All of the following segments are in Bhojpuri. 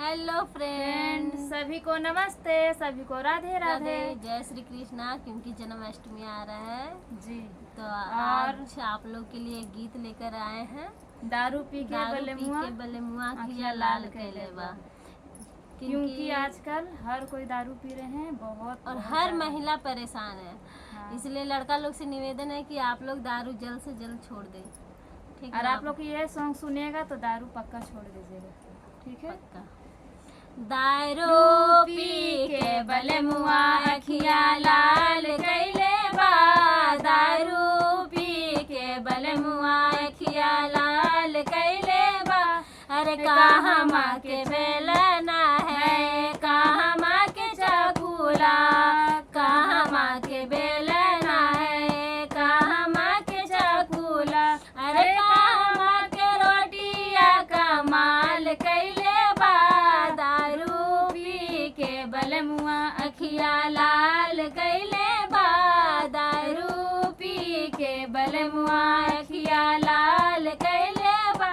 हेलो फ्रेंड, सभी को नमस्ते, सभी को राधे राधे। जय श्री कृष्णा। क्योंकि जन्माष्टमी आ रहा है जी, तो आज आप लोग के लिए गीत लेकर आए हैं। दारू पी के बले मुआ आँखियाँ लाल कैले बा। क्योंकि आजकल हर कोई दारू पी रहे हैं बहुत और बहुत हर ज़्यादा। महिला परेशान है। हाँ। इसलिए लड़का लोग से निवेदन है कि आप लोग दारू जल्द से जल्द छोड़ दें। ठीक और है, आप लोग ये सॉन्ग सुनिएगा तो दारू पक्का छोड़ दीजिएगा। ठीक है। पक्का। दारू पी के बले मुआ अखियाँ लाल कैले बा। दारू पी के बले मुआ अखियाँ लाल कैले बा। अरे कहाँ माँ के बेलना है, कहाँ माँ के चकूला, कहाँ माँ के बेलना है, कहाँ माँ के चकूला। अरे कहाँ माँ के रोटिया कमाल कैले बा। दारू पी के बलमुआ अखियाँ लाल कैले बा। दारू पी के बलमुआ अखियाँ लाल कैले बा।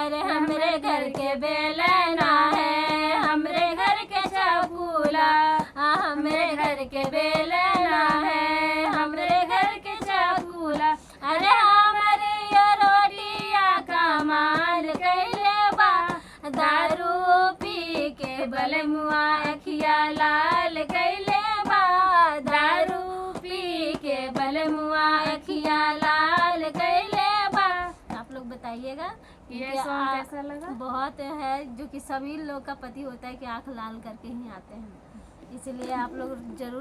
अरे हमरे घर के बेलना है, हमरे घर के चकूला, हमरे घर के बेलना है, हमरे घर के चकूला। अरे हमारे ये रोटिया कमाल कैले बा। दारू पी के बलमुआ अखियाँ लाल कैले बा। दारू पी के बलमुआ अखियाँ लाल कैले बा। आप लोग बताइएगा ये सॉन्ग कैसा लगा? बहुत है, जो कि सभी लोग का पति होता है कि आंख लाल करके ही आते हैं। इसलिए आप लोग जरूर